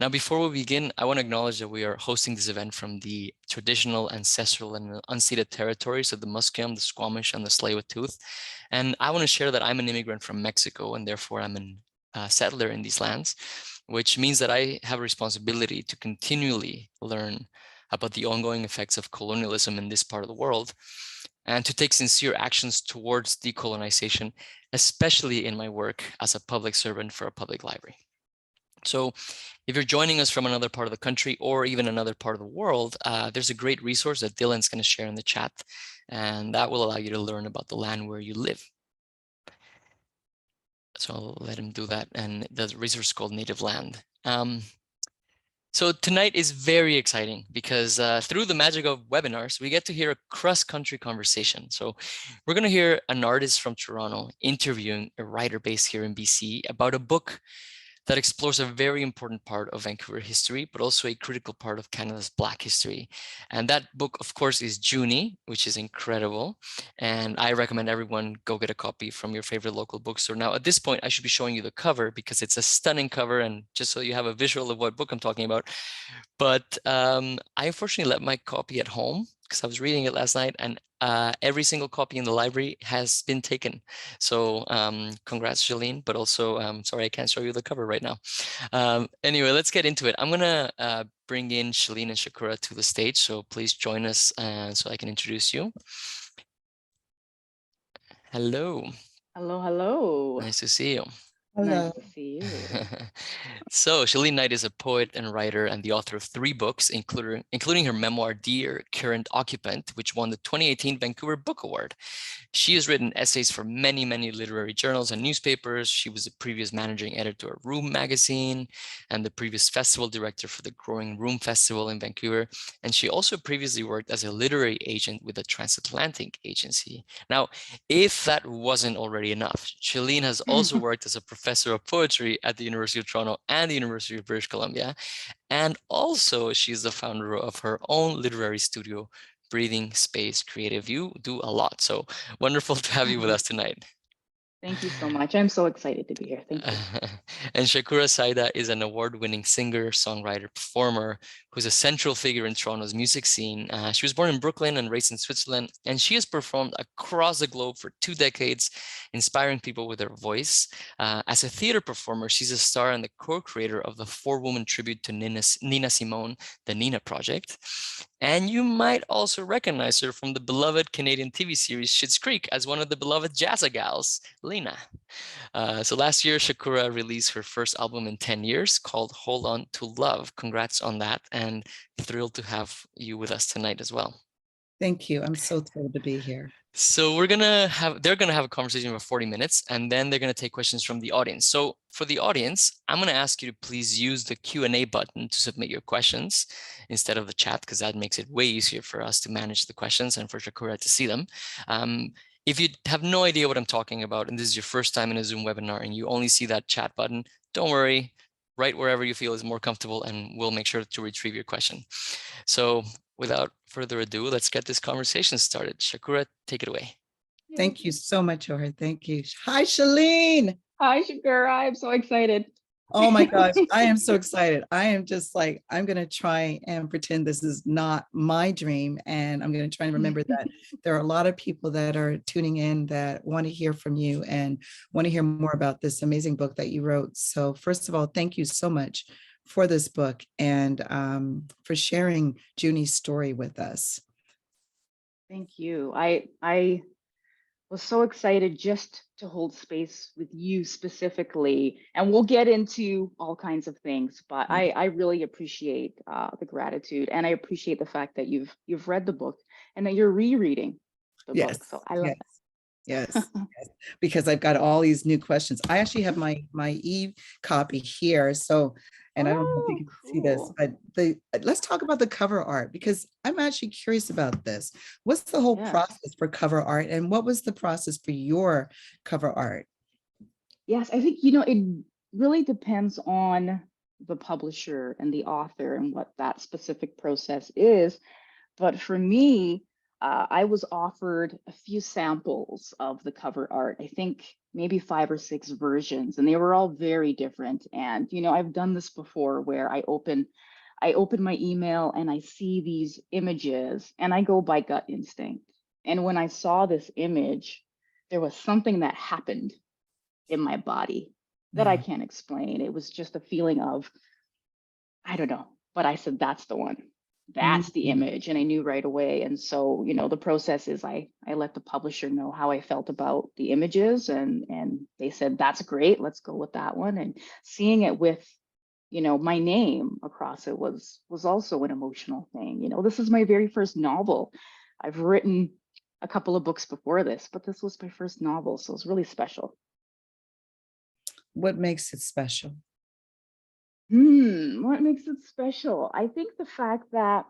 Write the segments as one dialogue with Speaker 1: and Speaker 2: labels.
Speaker 1: Now, before we begin, I want to acknowledge that we are hosting this event from the traditional, ancestral, and unceded territories of the Musqueam, the Squamish, and the Tsleil-Waututh. And I want to share that I'm an immigrant from Mexico, and therefore I'm a settler in these lands, which means that I have a responsibility to continually learn about the ongoing effects of colonialism in this part of the world, and to take sincere actions towards decolonization, especially in my work as a public servant for a public library. So if you're joining us from another part of the country or even another part of the world, there's a great resource that Dylan's going to share in the chat, and that will allow you to learn about the land where you live. So I'll let him do that. And the resource is called Native Land. So tonight is very exciting because through the magic of webinars, we get to hear a cross-country conversation. So we're going to hear an artist from Toronto interviewing a writer based here in BC about a book that explores a very important part of Vancouver history, but also a critical part of Canada's Black history. And that book, of course, is Junie, which is incredible. And I recommend everyone go get a copy from your favorite local bookstore. Now, at this point, I should be showing you the cover because it's a stunning cover, and just so you have a visual of what book I'm talking about. But I unfortunately left my copy at home because I was reading it last night, and every single copy in the library has been taken. So congrats, Chelene, but also sorry, I can't show you the cover right now. Anyway, let's get into it. I'm gonna bring in Chelene and Shakura to the stage. So please join us so I can introduce you. Hello.
Speaker 2: Hello, hello.
Speaker 1: Nice to see you.
Speaker 2: Hello. Nice to see you.
Speaker 1: So Chelene Knight is a poet and writer and the author of 3 books, including her memoir, Dear Current Occupant, which won the 2018 Vancouver Book Award. She has written essays for many, many literary journals and newspapers. She was the previous managing editor of Room magazine and the previous festival director for the Growing Room Festival in Vancouver. And she also previously worked as a literary agent with the Transatlantic Agency. Now, if that wasn't already enough, Chelene has also worked as a professor of poetry at the University of Toronto and the University of British Columbia. And also she's the founder of her own literary studio, Breathing Space Creative. You do a lot. So wonderful to have you with us tonight.
Speaker 2: Thank you so much. I'm so excited to be here. Thank you.
Speaker 1: And Shakura S'Aida is an award-winning singer, songwriter, performer who's a central figure in Toronto's music scene. She was born in Brooklyn and raised in Switzerland, and she has performed across the globe for 2 decades, inspiring people with her voice. As a theater performer, she's a star and the co-creator of the 4-woman tribute to Nina Simone, the Nina Project. And you might also recognize her from the beloved Canadian TV series Schitt's Creek as one of the beloved Jazza gals, Lena. So last year, Shakura released her first album in 10 years called Hold On to Love. Congrats on that, and thrilled to have you with us tonight as well.
Speaker 3: Thank you. I'm so thrilled to be here.
Speaker 1: So they're gonna have a conversation for 40 minutes, and then they're gonna take questions from the audience. So for the audience, I'm gonna ask you to please use the Q&A button to submit your questions instead of the chat, because that makes it way easier for us to manage the questions and for Shakura to see them. If you have no idea what I'm talking about, and this is your first time in a Zoom webinar and you only see that chat button, don't worry, write wherever you feel is more comfortable and we'll make sure to retrieve your question. So without further ado, let's get this conversation started. Shakura, take it away.
Speaker 3: Thank you so much, Jorge. Thank you. Hi, Chelene.
Speaker 2: Hi, Shakura. I'm so excited.
Speaker 3: Oh my gosh, I am so excited. I am just like, I'm going to try and pretend this is not my dream. And I'm going to try and remember that there are a lot of people that are tuning in that want to hear from you and want to hear more about this amazing book that you wrote. So first of all, thank you so much for this book and for sharing Junie's story with us.
Speaker 2: Thank you. I was so excited just to hold space with you specifically, and we'll get into all kinds of things, but I really appreciate the gratitude, and I appreciate the fact that you've read the book and that you're rereading the book. So I love that.
Speaker 3: Yes, because I've got all these new questions. I actually have my e-copy here, so and I don't know if you can see this, but let's talk about the cover art, because I'm actually curious about this. What's the whole process for cover art, and what was the process for your cover art?
Speaker 2: Yes, I think, it really depends on the publisher and the author and what that specific process is. But for me, I was offered a few samples of the cover art. I think maybe 5 or 6 versions, and they were all very different. And, I've done this before where I open my email and I see these images and I go by gut instinct. And when I saw this image, there was something that happened in my body that I
Speaker 3: Yeah.
Speaker 2: can't explain. It was just a feeling of, I don't know, but I said, that's the one. That's the
Speaker 3: Mhm.
Speaker 2: image. And I knew right away. And so, the process is I let the publisher know how I felt about the images, and they said, that's great. Let's go with that one. And seeing it with, my name across it was also an emotional thing. This is my very first novel. I've written a couple of books before this, but this was my first novel. So it's really special.
Speaker 3: What makes it special?
Speaker 2: What makes it special? I think the fact that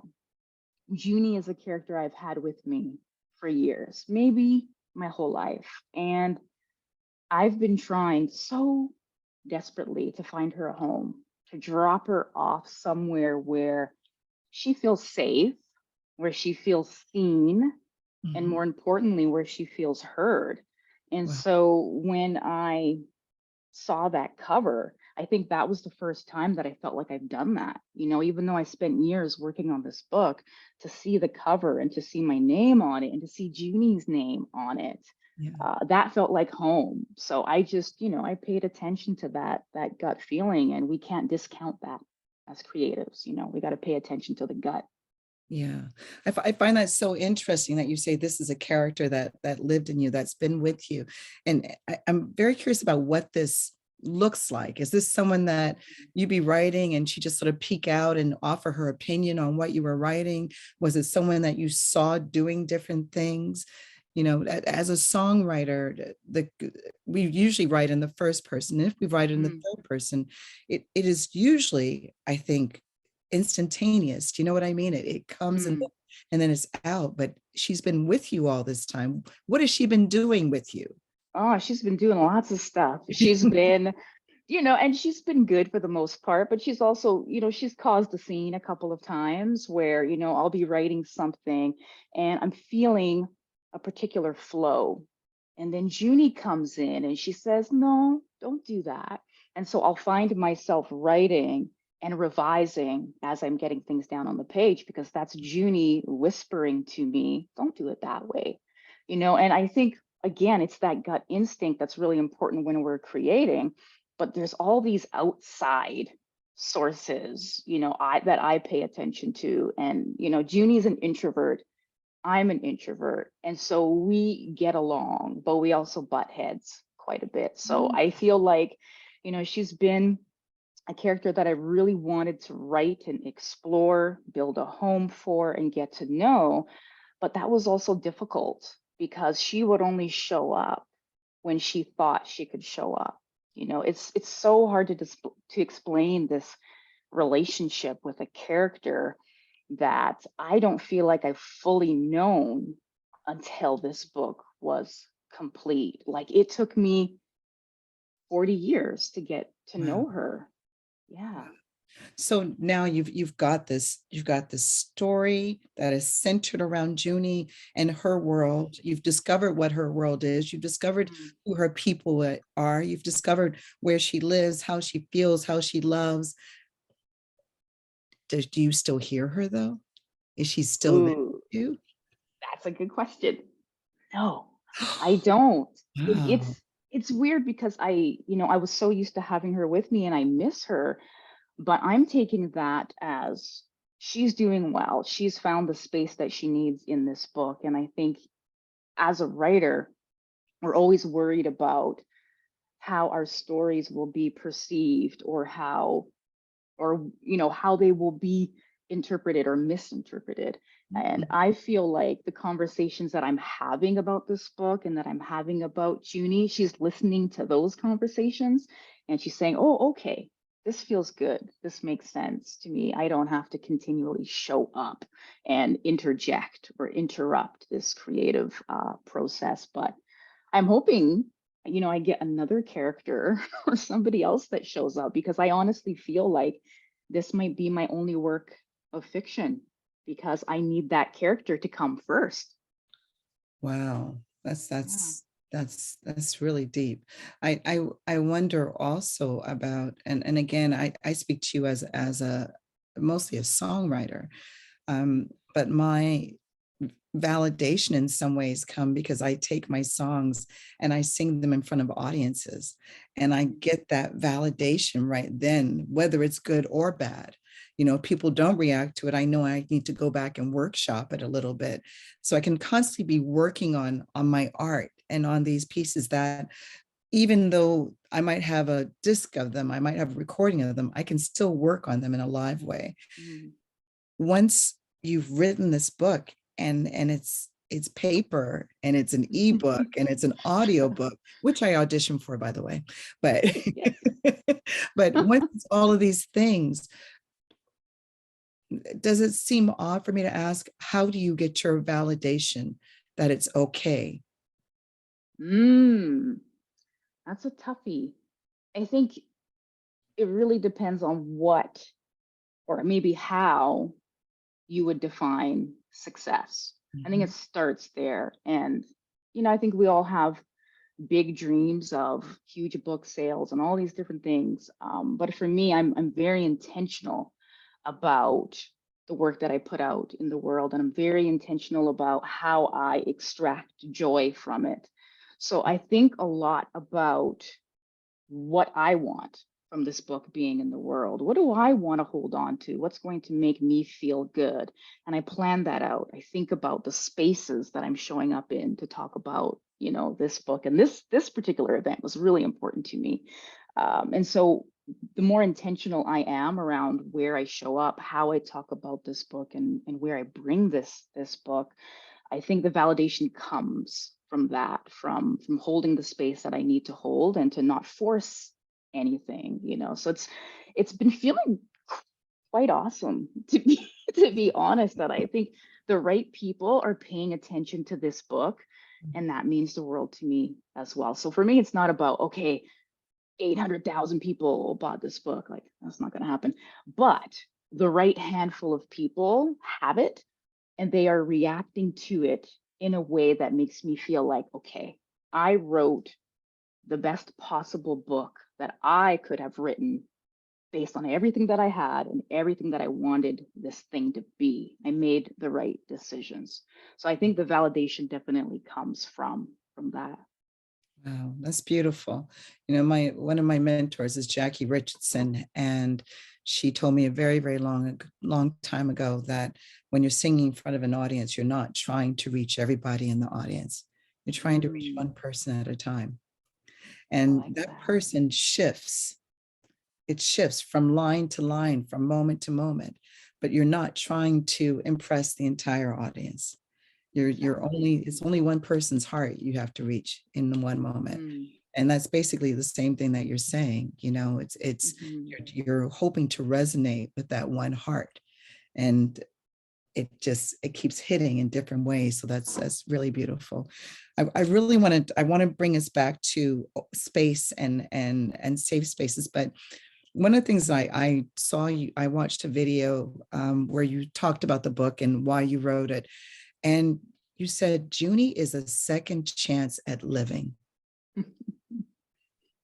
Speaker 2: Junie is a character I've had with me for years, maybe my whole life. And I've been trying so desperately to find her a home, to drop her off somewhere where she feels safe, where she feels seen, and
Speaker 3: Mhm.
Speaker 2: more importantly, where she feels heard. And
Speaker 3: Wow.
Speaker 2: so when I saw that cover, I think that was the first time that I felt like I've done that. Even though I spent years working on this book, to see the cover and to see my name on it and to see Junie's name on it,
Speaker 3: Yeah.
Speaker 2: that felt like home. So I just, I paid attention to that gut feeling, and we can't discount that as creatives. We got to pay attention to the gut.
Speaker 3: Yeah. I find that so interesting that you say this is a character that lived in you, that's been with you. And I'm very curious about what this looks like. Is this someone that you be writing and she just sort of peek out and offer her opinion on what you were writing? Was it someone that you saw doing different things? As a songwriter, we usually write in the first person. If we write in the
Speaker 2: Mm,
Speaker 3: third person, it is usually, I think, instantaneous. Do you know what I mean? It comes
Speaker 2: mm.
Speaker 3: and then it's out, but she's been with you all this time. What has she been doing with you?
Speaker 2: Oh, she's been doing lots of stuff. She's been, and she's been good for the most part, but she's also, she's caused a scene a couple of times where, I'll be writing something and I'm feeling a particular flow. And then Junie comes in and she says, no, don't do that. And so I'll find myself writing and revising as I'm getting things down on the page, because that's Junie whispering to me, don't do it that way. And I think, again, it's that gut instinct that's really important when we're creating, but there's all these outside sources, that I pay attention to. And, Junie's an introvert. I'm an introvert. And so we get along, but we also butt heads quite a bit. So
Speaker 3: Mm.
Speaker 2: I feel like, she's been a character that I really wanted to write and explore, build a home for, and get to know. But that was also difficult because she would only show up when she thought she could show up. It's so hard to explain this relationship with a character that I don't feel like I've fully known until this book was complete. Like, it took me 40 years to get to
Speaker 3: Wow.
Speaker 2: know her. Yeah.
Speaker 3: So now you've got this story that is centered around Junie and her world. You've discovered what her world is. You've discovered
Speaker 2: Mm.
Speaker 3: who her people are. You've discovered where she lives, how she feels, how she loves. Do you still hear her though? Is she still there
Speaker 2: Ooh,
Speaker 3: with you?
Speaker 2: that's a good question. No, I don't. It,
Speaker 3: Wow.
Speaker 2: it's weird because I was so used to having her with me and I miss her, but I'm taking that as she's doing well. She's found the space that she needs in this book. And I think as a writer, we're always worried about how our stories will be perceived, or how they will be interpreted or misinterpreted. And
Speaker 3: Mhm.
Speaker 2: I feel like the conversations that I'm having about this book and that I'm having about Junie, she's listening to those conversations and she's saying, oh, okay, this feels good. This makes sense to me. I don't have to continually show up and interject or interrupt this creative process. But I'm hoping, I get another character or somebody else that shows up, because I honestly feel like this might be my only work of fiction, because I need that character to come first.
Speaker 3: Wow. That's
Speaker 2: Yeah.
Speaker 3: that's That's really deep. I wonder also about, and again, I speak to you as a mostly a songwriter, but my validation in some ways come because I take my songs and I sing them in front of audiences, and I get that validation right then, whether it's good or bad. You know, people don't react to it. I know I need to go back and workshop it a little bit. So I can constantly be working on my art and on these pieces that, even though I might have a disc of them, I might have a recording of them, I can still work on them in a live way.
Speaker 2: Mhm.
Speaker 3: Once you've written this book, and it's paper and it's an ebook and it's an audio book, which I auditioned for, by the way, but
Speaker 2: Yes.
Speaker 3: but once all of these things, does it seem odd for me to ask, how do you get your validation that it's okay?
Speaker 2: That's a toughie. I think it really depends on what, or maybe how you would define success. I think it
Speaker 3: Mhm.
Speaker 2: starts there. And, I think we all have big dreams of huge book sales and all these different things. But for me, I'm very intentional about the work that I put out in the world, and I'm very intentional about how I extract joy from it. So I think a lot about what I want from this book being in the world. What do I want to hold on to? What's going to make me feel good? And I plan that out. I think about the spaces that I'm showing up in to talk about, this book. And this particular event was really important to me. And so the more intentional I am around where I show up, how I talk about this book, and where I bring this book, I think the validation comes from that, from holding the space that I need to hold and to not force anything. So it's been feeling quite awesome to be to be honest, that I think the right people are paying attention to this book, and that means the world to me as well. So for me, it's not about, okay, 800,000 people bought this book. Like, that's not going to happen. But the right handful of people have it, and they are reacting to it in a way that makes me feel like, okay, I wrote the best possible book that I could have written based on everything that I had and everything that I wanted this thing to be. I made the right decisions. So I think the validation definitely comes from that.
Speaker 3: Wow, that's beautiful. You know, my one of my mentors is Jackie Richardson, and she told me a very, very long time ago that when you're singing in front of an audience, you're not trying to reach everybody in the audience. You're trying to reach one person at a time.
Speaker 2: I
Speaker 3: And
Speaker 2: like
Speaker 3: that
Speaker 2: that.
Speaker 3: person shifts. It shifts from line to line, from moment to moment, but you're not trying to impress the entire audience. You're
Speaker 2: Exactly.
Speaker 3: only, it's only one person's heart you have to reach in one moment.
Speaker 2: Mm,
Speaker 3: And that's basically the same thing that you're saying. It's
Speaker 2: mhm.
Speaker 3: you're hoping to resonate with that one heart, and it keeps hitting in different ways. So that's really beautiful. I really want to bring us back to space and safe spaces. But one of the things I saw you, I watched a video where you talked about the book and why you wrote it. And you said Junie is a second chance at living.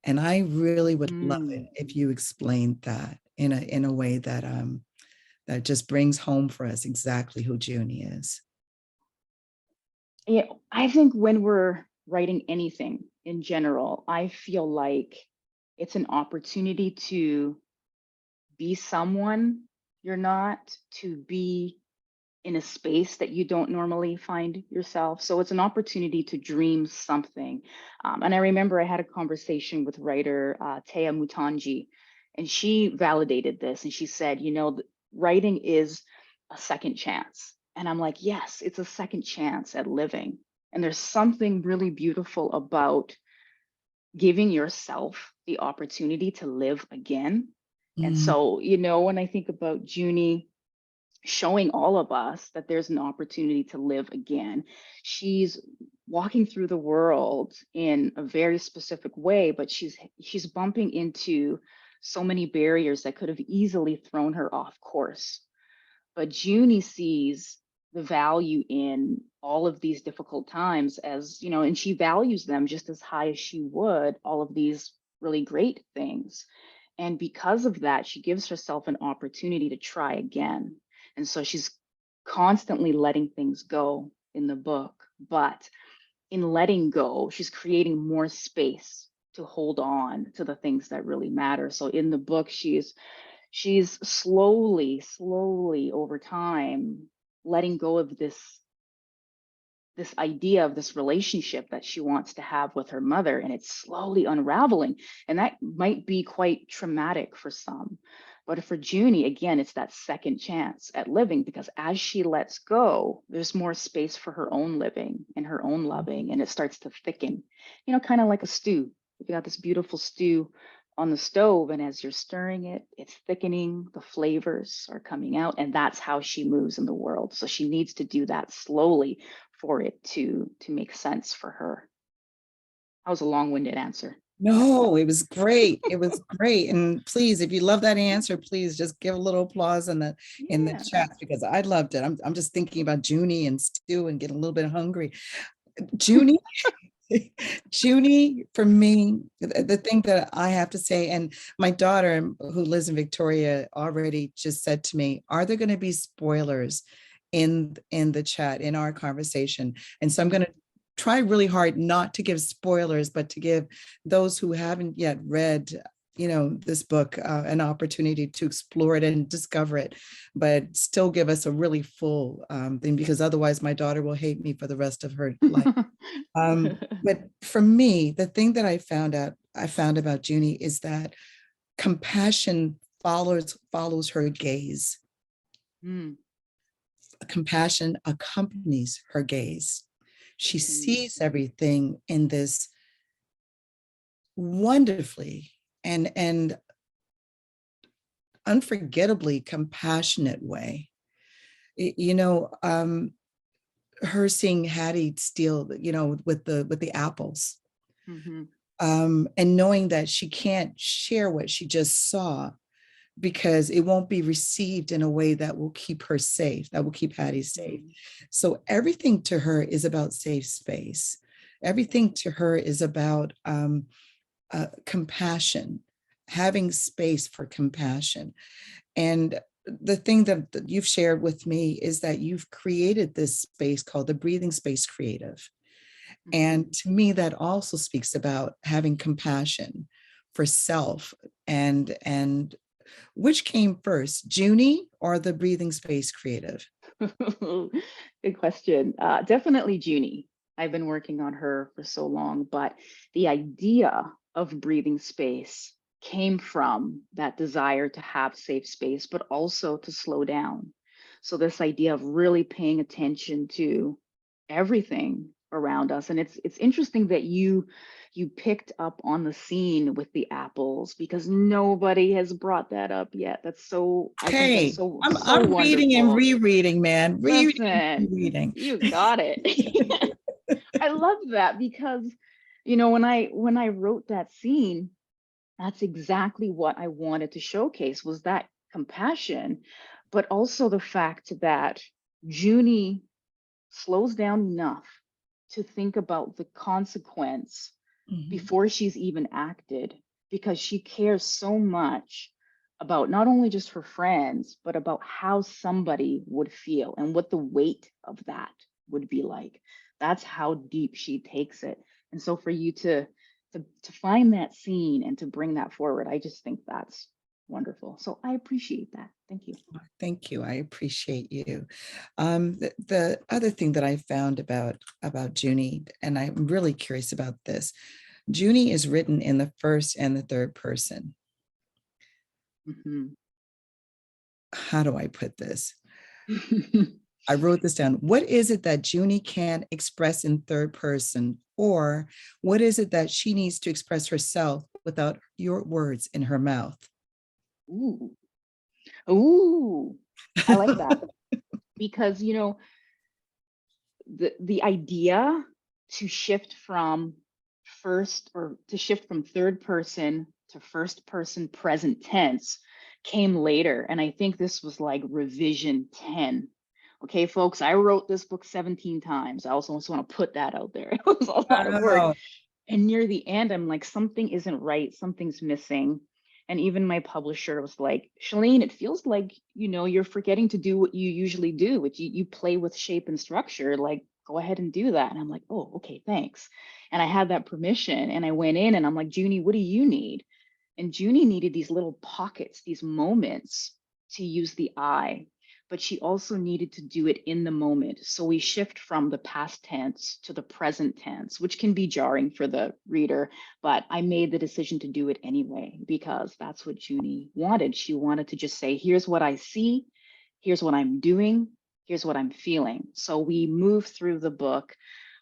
Speaker 3: And I really would love it
Speaker 2: Mm.
Speaker 3: if you explained that in a way that that just brings home for us exactly who Junie is.
Speaker 2: Yeah, I think when we're writing anything in general, I feel like it's an opportunity to be someone you're not, to be in a space that you don't normally find yourself. So it's an opportunity to dream something. And I remember I had a conversation with writer Taya Mutanji, and she validated this. And she said, writing is a second chance. And I'm like, yes, it's a second chance at living. And there's something really beautiful about giving yourself the opportunity to live again. And
Speaker 3: Mm,
Speaker 2: so, when I think about Junie showing all of us that there's an opportunity to live again. She's walking through the world in a very specific way, but she's bumping into so many barriers that could have easily thrown her off course. But Junie sees the value in all of these difficult times, as you know, and she values them just as high as she would all of these really great things. And because of that, she gives herself an opportunity to try again. And so she's constantly letting things go in the book, but in letting go, she's creating more space to hold on to the things that really matter. So in the book, she's slowly over time letting go of this idea of this relationship that she wants to have with her mother, and it's slowly unraveling. And that might be quite traumatic for some. But for Junie, again, it's that second chance at living, because as she lets go, there's more space for her own living and her own loving, and it starts to thicken, you know, kind of like a stew. You got this beautiful stew on the stove, and as you're stirring it, it's thickening, the flavors are coming out, and that's how she moves in the world. So she needs to do that slowly for it to make sense for her. That was a long-winded answer.
Speaker 3: No, it was great. It was great. And please, if you love that answer, please just give a little applause in the chat, because I loved it. I'm just thinking about Junie and stew and getting a little bit hungry. Junie, Junie, for me, the thing that I have to say, and my daughter who lives in Victoria already just said to me, are there going to be spoilers in the chat, in our conversation? And so I'm going to try really hard not to give spoilers, but to give those who haven't yet read, you know, this book an opportunity to explore it and discover it, but still give us a really full thing, because otherwise my daughter will hate me for the rest of her life. But for me, the thing that I found about Junie is that compassion follows her gaze. Compassion accompanies her gaze. She sees everything in this wonderfully and unforgettably compassionate way. You know, her seeing Hattie steal, you know, with the apples, and knowing that she can't share what she just saw, because it won't be received in a way that will keep her safe, that will keep Hattie safe. So everything to her is about safe space. Everything to her is about compassion, having space for compassion. And the thing that you've shared with me is that you've created this space called the Breathing Space Creative. And to me, that also speaks about having compassion for self. And which came first, Junie or the Breathing Space Creative?
Speaker 2: Good question. Definitely Junie. I've been working on her for so long, but the idea of breathing space came from that desire to have safe space, but also to slow down. So this idea of really paying attention to everything around us. And it's interesting that you picked up on the scene with the apples, because nobody has brought that up yet. That's so, I think that's so,
Speaker 3: I'm reading and rereading, man.
Speaker 2: Reading. You got it. I love that, because, you know, when I wrote that scene, that's exactly what I wanted to showcase, was that compassion, but also the fact that Junie slows down enough to think about the consequence before she's even acted, because she cares so much about not only just her friends, but about how somebody would feel and what the weight of that would be like. That's how deep she takes it. And so for you to find that scene and to bring that forward, I just think that's wonderful. So I appreciate that. Thank you.
Speaker 3: Thank you. I appreciate you. The other thing that I found about Junie, and I'm really curious about this, Junie is written in the first and the third person. How do I put this? I wrote this down. What is it that Junie can't express in third person? Or what is it that she needs to express herself without your words in her mouth?
Speaker 2: Ooh, I like that. Because, you know, the idea to shift from third person to first person present tense came later. And I think this was like revision 10 Okay, folks, I wrote this book 17 times. I also want to put that out there. It was a lot of work.
Speaker 3: Wow.
Speaker 2: And near the end, I'm like, something isn't right, something's missing. And even my publisher was like, Chelene, it feels like, you're forgetting to do what you usually do, which you play with shape and structure. Like, go ahead and do that. And I'm like, oh, okay, thanks. And I had that permission, and I went in and I'm like, Junie, what do you need? And Junie needed these little pockets, these moments to use the I, but she also needed to do it in the moment. So we shift from the past tense to the present tense, which can be jarring for the reader, but I made the decision to do it anyway, because that's what Junie wanted. She wanted to just say, here's what I see, here's what I'm doing, here's what I'm feeling. So we move through the book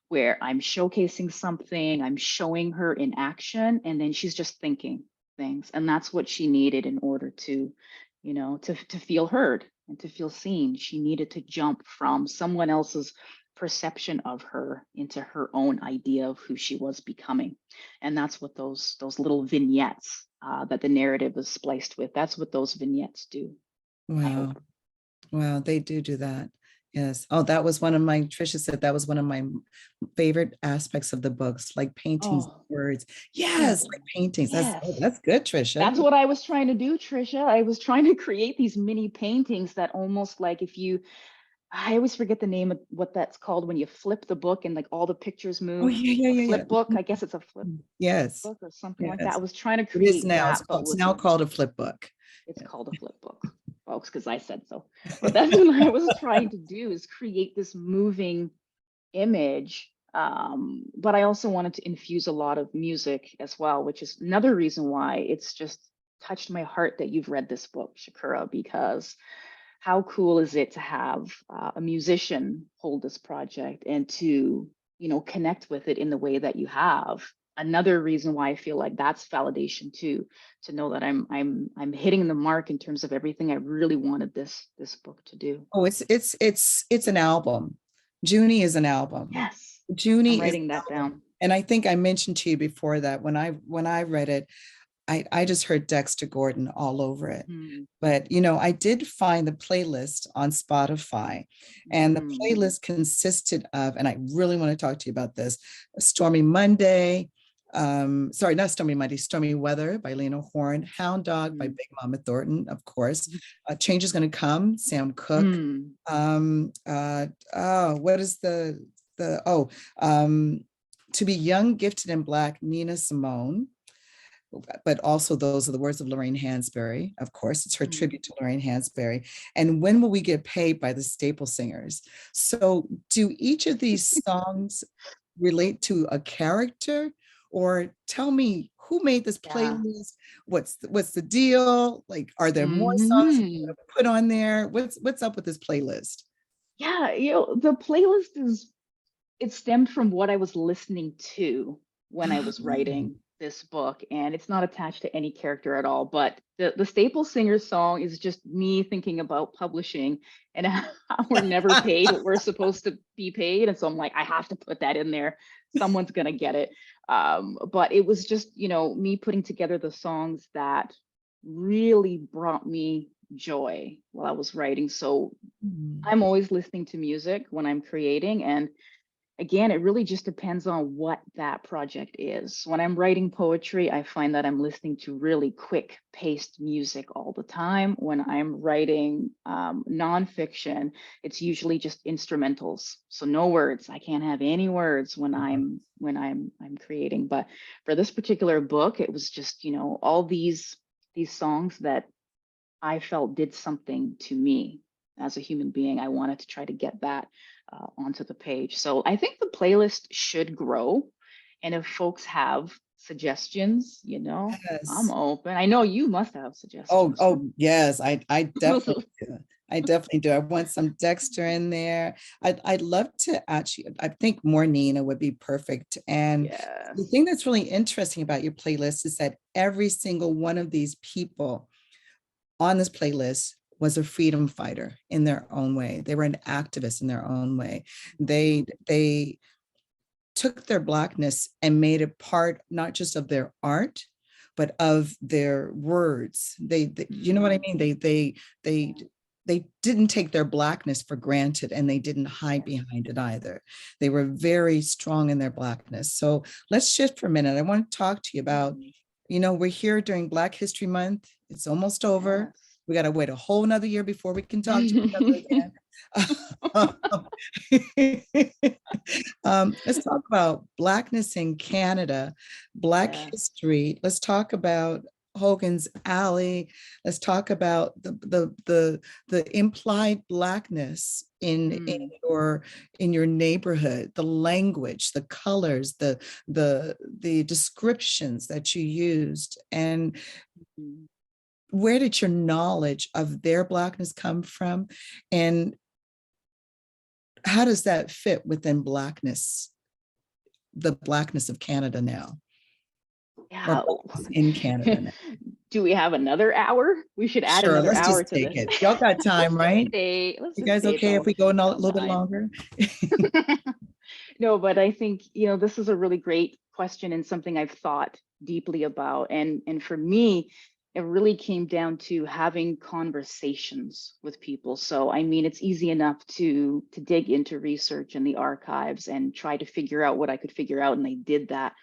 Speaker 2: where I'm showcasing something, I'm showing her in action, and then she's just thinking things. And that's what she needed in order to, to feel heard and to feel seen. She needed to jump from someone else's perception of her into her own idea of who she was becoming. And that's what those little vignettes that the narrative is spliced with, that's what those vignettes do.
Speaker 3: Wow. Wow, they do that. Yes. Oh, that was one of my, Trisha said that was one of my favorite aspects of the books, like paintings,
Speaker 2: Oh,
Speaker 3: words. Yes, like paintings.
Speaker 2: yes.
Speaker 3: That's good, Trisha.
Speaker 2: That's what I was trying to do, Trisha. I was trying to create these mini paintings that almost like I always forget the name of what that's called when you flip the book and like all the pictures move.
Speaker 3: Oh, yeah.
Speaker 2: Flip book. I guess it's a flip
Speaker 3: Yes.
Speaker 2: book or something like
Speaker 3: Yes.
Speaker 2: that. I was trying to
Speaker 3: It is
Speaker 2: create
Speaker 3: now.
Speaker 2: that, but
Speaker 3: It's now called a flip book.
Speaker 2: It's called a flip book, folks, because I said so. But that's what I was trying to do, is create this moving image. But I also wanted to infuse a lot of music as well, which is another reason why it's just touched my heart that you've read this book, Shakura, because how cool is it to have a musician hold this project and to, connect with it in the way that you have. Another reason why I feel like that's validation too, to know that I'm hitting the mark in terms of everything I really wanted this book to do.
Speaker 3: Oh, it's an album. Junie is an album.
Speaker 2: Yes.
Speaker 3: Junie
Speaker 2: I'm writing
Speaker 3: is
Speaker 2: that down.
Speaker 3: And I think I mentioned to you before that when I read it, I just heard Dexter Gordon all over it. But, I did find the playlist on Spotify, and the playlist consisted of, and I really want to talk to you about this, Stormy Monday, sorry, not Stormy Monday, Stormy Weather by Lena Horne, Hound Dog by Big Mama Thornton, of course, Change is Gonna Come, Sam Cooke, what is To Be Young, Gifted, and Black, Nina Simone. But also those are the words of Lorraine Hansberry. Of course, it's her tribute to Lorraine Hansberry. And When Will We Get Paid by the Staple Singers. So do each of these songs relate to a character? Or tell me, who made this playlist? What's the deal? Like, are there more songs you put on there? What's up with this playlist?
Speaker 2: Yeah, the playlist it stemmed from what I was listening to when I was writing this book, and it's not attached to any character at all. But the Staple Singers song is just me thinking about publishing and how we're never paid what we're supposed to be paid. And so I'm like, I have to put that in there. Someone's gonna get it. But it was just, me putting together the songs that really brought me joy while I was writing. So I'm always listening to music when I'm creating, and again, it really just depends on what that project is. When I'm writing poetry, I find that I'm listening to really quick paced music all the time. When I'm writing nonfiction, it's usually just instrumentals. So no words. I can't have any words when I'm creating. But for this particular book, it was just, all these songs that I felt did something to me as a human being. I wanted to try to get that onto the page. So I think the playlist should grow. And if folks have suggestions, I'm open. I know you must have suggestions.
Speaker 3: Oh, yes, I definitely do. I definitely do. I want some Dexter in there. I'd love to actually, I think more Nina would be perfect. And the thing that's really interesting about your playlist is that every single one of these people on this playlist was a freedom fighter in their own way. They were an activist in their own way. They took their Blackness and made it part, not just of their art, but of their words. They you know what I mean? They they didn't take their Blackness for granted, and they didn't hide behind it either. They were very strong in their Blackness. So let's shift for a minute. I want to talk to you about, we're here during Black History Month. It's almost over. We got to wait a whole nother year before we can talk to each other again. Let's talk about Blackness in Canada, Black history. Let's talk about Hogan's Alley. Let's talk about the implied Blackness in your neighborhood, the language, the colors, the descriptions that you used, and where did your knowledge of their Blackness come from, and how does that fit within Blackness, the Blackness of Canada now?
Speaker 2: Yeah.
Speaker 3: In Canada now.
Speaker 2: Do we have another hour? We should add another
Speaker 3: let's
Speaker 2: hour
Speaker 3: just
Speaker 2: to
Speaker 3: take
Speaker 2: this.
Speaker 3: it. Y'all got time, right?
Speaker 2: Let's
Speaker 3: You guys okay if we go a little bit longer?
Speaker 2: No, but I think, this is a really great question and something I've thought deeply about. And for me, it really came down to having conversations with people. So, I mean, it's easy enough to dig into research in the archives and try to figure out what I could figure out, and I did that.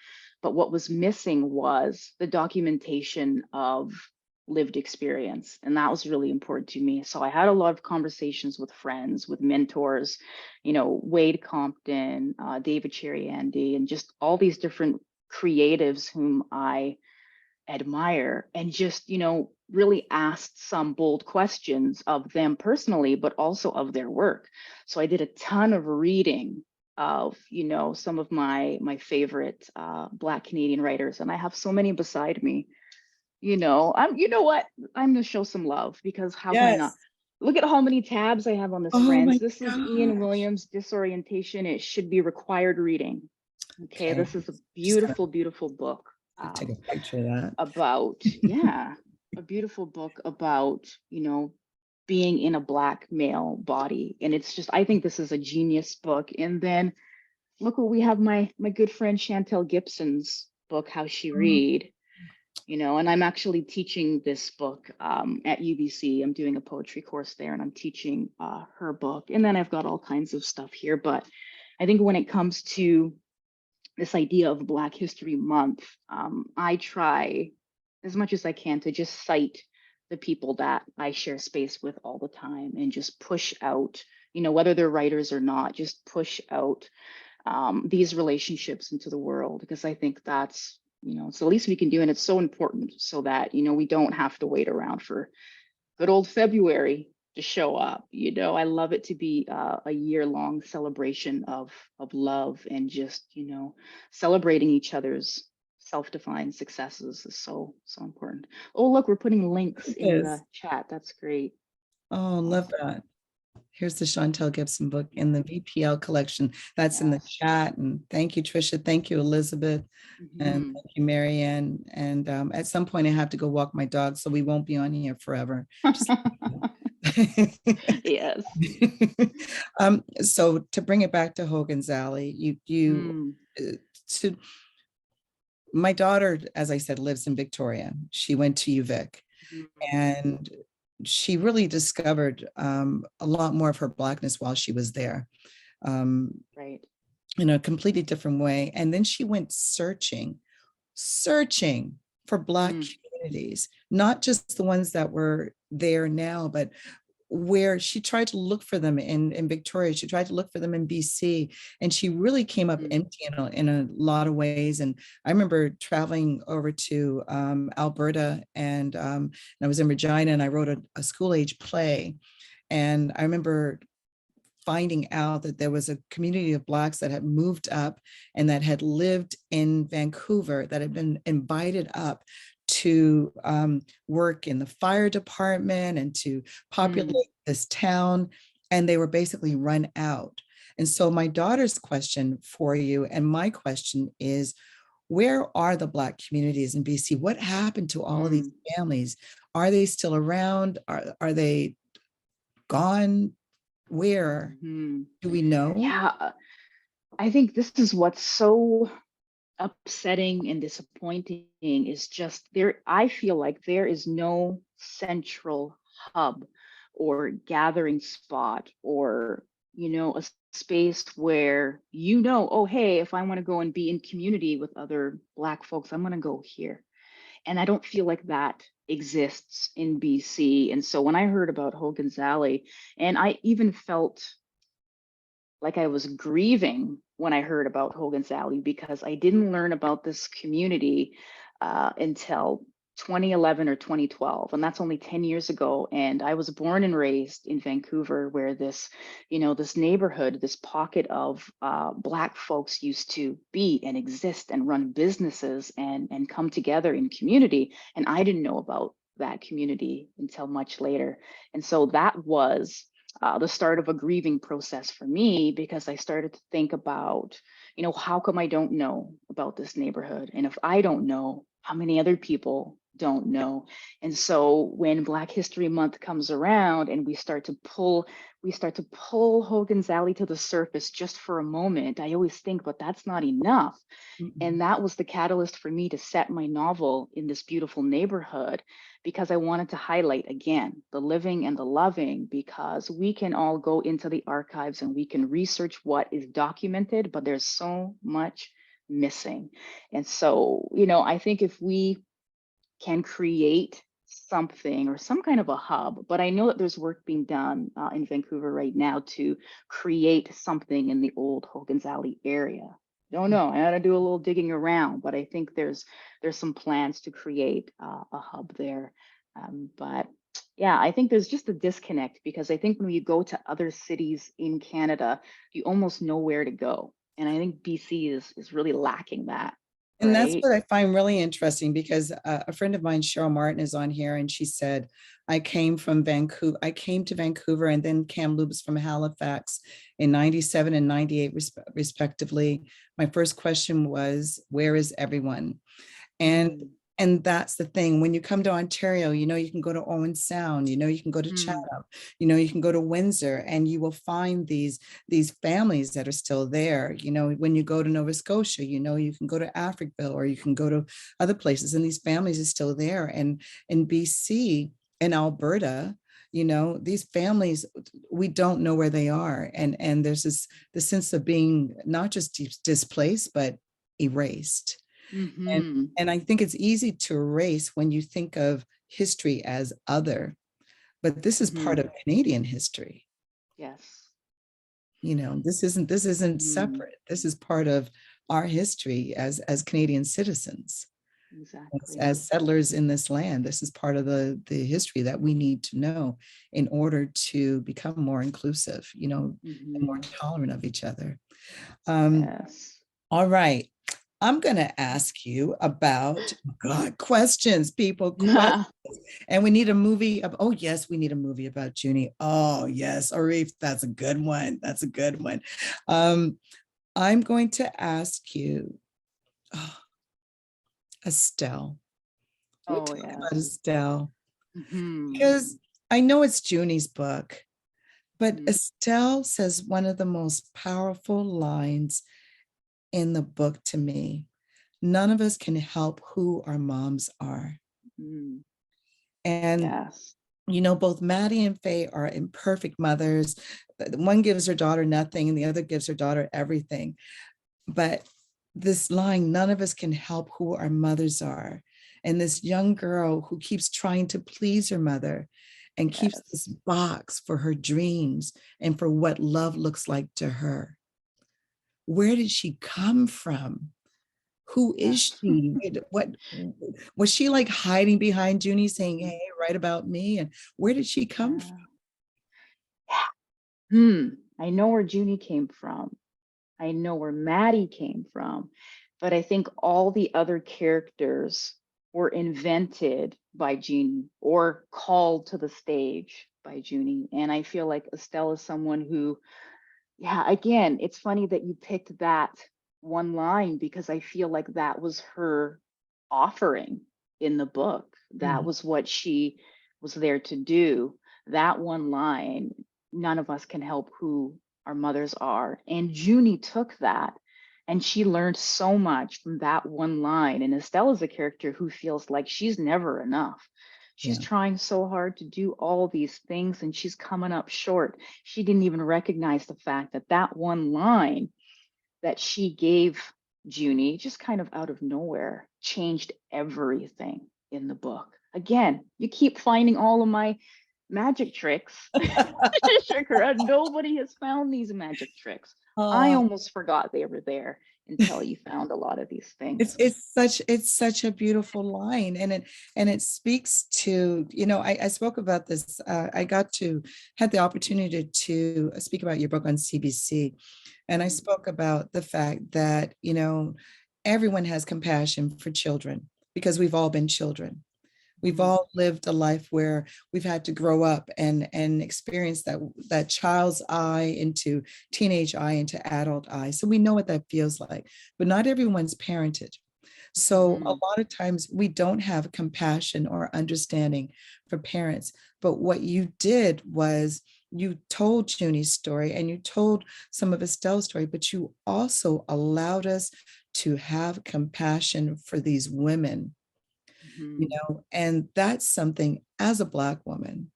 Speaker 2: But what was missing was the documentation of lived experience. And that was really important to me. So I had a lot of conversations with friends, with mentors, Wade Compton, David Chariandy, and just all these different creatives whom I admire, and just, really asked some bold questions of them personally, but also of their work. So I did a ton of reading of, some of my favorite Black Canadian writers, and I have so many beside me. I'm gonna show some love, because how can I not? Look at how many tabs I have on this, friends. This is Ian Williams' Disorientation. It should be required reading. Okay. This is a beautiful, beautiful book.
Speaker 3: Take a picture of that.
Speaker 2: About, a beautiful book about, being in a Black male body. And it's just, I think this is a genius book. And then look what we have, my good friend Chantel Gibson's book, How She Read, and I'm actually teaching this book at UBC. I'm doing a poetry course there, and I'm teaching her book. And then I've got all kinds of stuff here. But I think when it comes to this idea of Black History Month, I try as much as I can to just cite the people that I share space with all the time, and just push out, whether they're writers or not, just push out these relationships into the world, because I think that's, it's the least we can do. And it's so important, so that, we don't have to wait around for good old February to show up. I love it to be a year-long celebration of love, and just, celebrating each other's self-defined successes is so important. Oh, look, we're putting links in the chat. That's great.
Speaker 3: Oh, love that. Here's the Chantel Gibson book in the VPL collection. That's in the chat. And thank you, Trisha. Thank you, Elizabeth. And thank you, Marianne. And at some point I have to go walk my dog, so we won't be on here forever.
Speaker 2: Yes.
Speaker 3: So to bring it back to Hogan's Alley, my daughter, as I said, lives in Victoria. She went to UVic, and she really discovered a lot more of her Blackness while she was there,
Speaker 2: right,
Speaker 3: in a completely different way. And then she went searching for Black communities, not just the ones that were there now, but where she tried to look for them in Victoria. She tried to look for them in BC, and she really came up empty in a lot of ways. And I remember traveling over to Alberta, and I was in Regina, and I wrote a school-age play. And I remember finding out that there was a community of Blacks that had moved up and that had lived in Vancouver, that had been invited up to work in the fire department and to populate this town, and they were basically run out. And so my daughter's question for you, and my question is, where are the Black communities in BC? What happened to all of these families? Are they still around? Are they gone? Where? Do we know?
Speaker 2: Yeah, I think this is what's so upsetting and disappointing, is just I feel like there is no central hub or gathering spot, or, you know, a space where, you know, oh, hey, if I want to go and be in community with other Black folks, I'm going to go here. And I don't feel like that exists in BC. And so when I heard about Hogan's Alley, and I even felt like I was grieving when I heard about Hogan's Alley, because I didn't learn about this community until 2011 or 2012, and that's only 10 years ago. And I was born and raised in Vancouver, where this, you know, this neighborhood, this pocket of Black folks used to be and exist and run businesses and come together in community. And I didn't know about that community until much later. And so that was the start of a grieving process for me, because I started to think about, you know, how come I don't know about this neighborhood? And if I don't know, how many other people don't know? And so when Black History Month comes around and we start to pull Hogan's Alley to the surface just for a moment, I always think, but that's not enough. And that was the catalyst for me to set my novel in this beautiful neighborhood, because I wanted to highlight again the living and the loving, because we can all go into the archives and we can research what is documented, but there's so much missing. And so, you know, I think if we can create something or some kind of a hub, but I know that there's work being done in Vancouver right now to create something in the old Hogan's Alley area. Don't know, I gotta do a little digging around, but I think there's some plans to create a hub there. But yeah, I think there's just a disconnect, because I think when you go to other cities in Canada, you almost know where to go. And I think BC is really lacking that.
Speaker 3: And that's
Speaker 2: Right?
Speaker 3: what I find really interesting, because a friend of mine, Cheryl Martin, is on here, and she said, I came to Vancouver, and then Kamloops from Halifax in 97 and 98 respectively. My first question was, where is everyone? And that's the thing. When you come to Ontario, you know, you can go to Owen Sound, you know, you can go to Chatham, you know, you can go to Windsor, and you will find these families that are still there. You know, when you go to Nova Scotia, you know, you can go to Africville, or you can go to other places, and these families are still there. And in BC and Alberta, you know, these families, we don't know where they are. And there's the sense of being not just displaced, but erased. And I think it's easy to erase when you think of history as other, but this is part of Canadian history.
Speaker 2: Yes.
Speaker 3: You know, this isn't separate. This is part of our history as Canadian citizens.
Speaker 2: Exactly.
Speaker 3: As settlers in this land, this is part of the history that we need to know in order to become more inclusive, you know, and more tolerant of each other.
Speaker 2: Yes.
Speaker 3: All right. I'm going to ask you about questions, people. Questions. And we need a movie. Oh, yes, we need a movie about Junie. Oh, yes, Arif, that's a good one. That's a good one. I'm going to ask you, Estelle.
Speaker 2: Oh, yeah.
Speaker 3: About Estelle. Because I know it's Junie's book, but Estelle says one of the most powerful lines in the book to me. None of us can help who our moms are. And,
Speaker 2: yes.
Speaker 3: You know, both Maddie and Faye are imperfect mothers. One gives her daughter nothing and the other gives her daughter everything. But this line, none of us can help who our mothers are. And this young girl who keeps trying to please her mother and keeps this box for her dreams and for what love looks like to her. Where did she come from? Who is she? What was she like hiding behind Junie saying, hey, write about me? And where did she come
Speaker 2: from? I know where Junie came from. I know where Maddie came from. But I think all the other characters were invented by Junie or called to the stage by Junie. And I feel like Estelle is someone who, again, it's funny that you picked that one line, because I feel like that was her offering in the book. That was what she was there to do. That one line, none of us can help who our mothers are. And Junie took that and she learned so much from that one line. And Estelle is a character who feels like she's never enough. She's
Speaker 3: Yeah.
Speaker 2: trying so hard to do all these things and she's coming up short. She didn't even recognize the fact that that one line that she gave Junie, just kind of out of nowhere, changed everything in the book. Again, you keep finding all of my magic tricks. Shakura, nobody has found these magic tricks. I
Speaker 3: Oh,
Speaker 2: almost forgot they were there until you found a lot of these things.
Speaker 3: it's such a beautiful line, and it speaks to, you know, I spoke about this. I had the opportunity to speak about your book on CBC, and I spoke about the fact that, you know, everyone has compassion for children because we've all been children. We've all lived a life where we've had to grow up and experience that child's eye into teenage eye into adult eye. So we know what that feels like, but not everyone's parented. So a lot of times we don't have compassion or understanding for parents. But what you did was you told Junie's story and you told some of Estelle's story, but you also allowed us to have compassion for these women, you know, and that's something as a Black woman,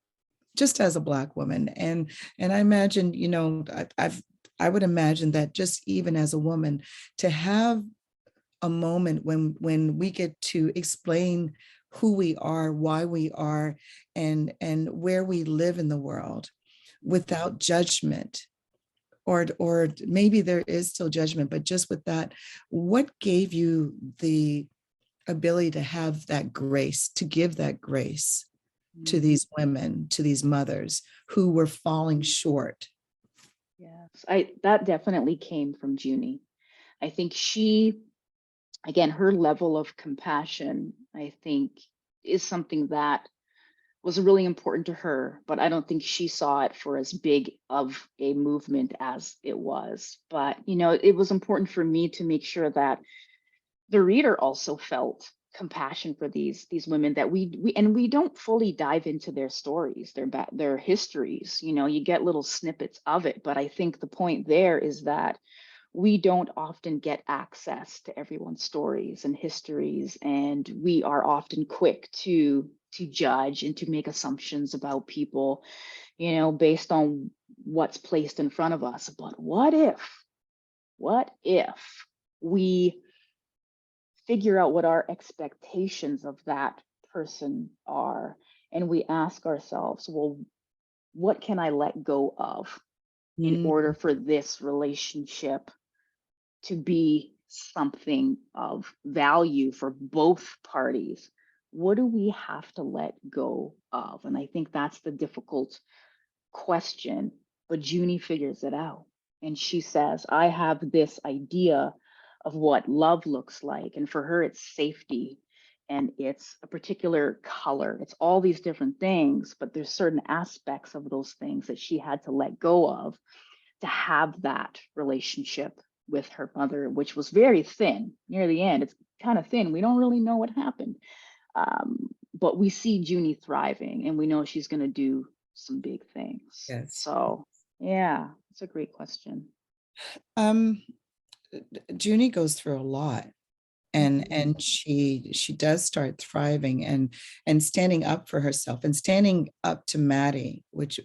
Speaker 3: just as a Black woman. And I imagine, you know, I would imagine that just even as a woman, to have a moment when we get to explain who we are, why we are, and where we live in the world without judgment, or maybe there is still judgment, but just with that, what gave you the ability to have that grace, to give that grace to these women, to these mothers who were falling short?
Speaker 2: Yes, that definitely came from Junie. I think she, again, her level of compassion, I think, is something that was really important to her, but I don't think she saw it for as big of a movement as it was. But, you know, it was important for me to make sure that the reader also felt compassion for these women, that we don't fully dive into their stories, their histories. You know, you get little snippets of it, but I think the point there is that we don't often get access to everyone's stories and histories, and we are often quick to judge and to make assumptions about people, you know, based on what's placed in front of us. But what if we figure out what our expectations of that person are, and we ask ourselves, well, what can I let go of in order for this relationship to be something of value for both parties? What do we have to let go of? And I think that's the difficult question, but Junie figures it out. And she says, I have this idea of what love looks like. And for her, it's safety and it's a particular color. It's all these different things, but there's certain aspects of those things that she had to let go of to have that relationship with her mother, which was very thin near the end. It's kind of thin. We don't really know what happened. But we see Junie thriving and we know she's going to do some big things.
Speaker 3: Yes.
Speaker 2: So yeah, it's a great question.
Speaker 3: Junie goes through a lot, and she does start thriving and standing up for herself and standing up to Maddie, which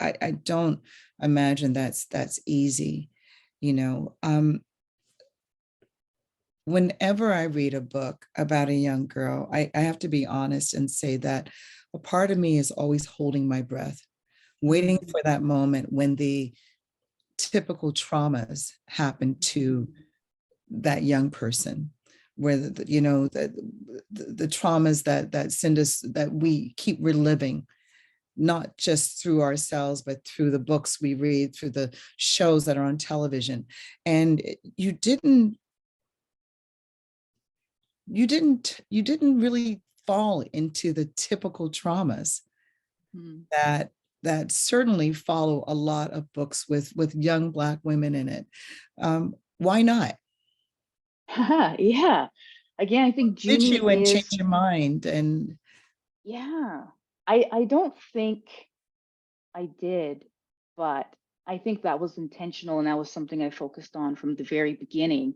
Speaker 3: I don't imagine that's easy, you know. Whenever I read a book about a young girl, I have to be honest and say that a part of me is always holding my breath, waiting for that moment when the typical traumas happen to that young person, where you know, the traumas that send us, that we keep reliving, not just through ourselves, but through the books we read, through the shows that are on television. And you didn't really fall into the typical traumas that certainly follow a lot of books with young Black women in it. Why not?
Speaker 2: Yeah. Again, I think
Speaker 3: Did
Speaker 2: Junie
Speaker 3: you and
Speaker 2: is,
Speaker 3: change your mind? And
Speaker 2: yeah, I don't think I did, but I think that was intentional, and that was something I focused on from the very beginning,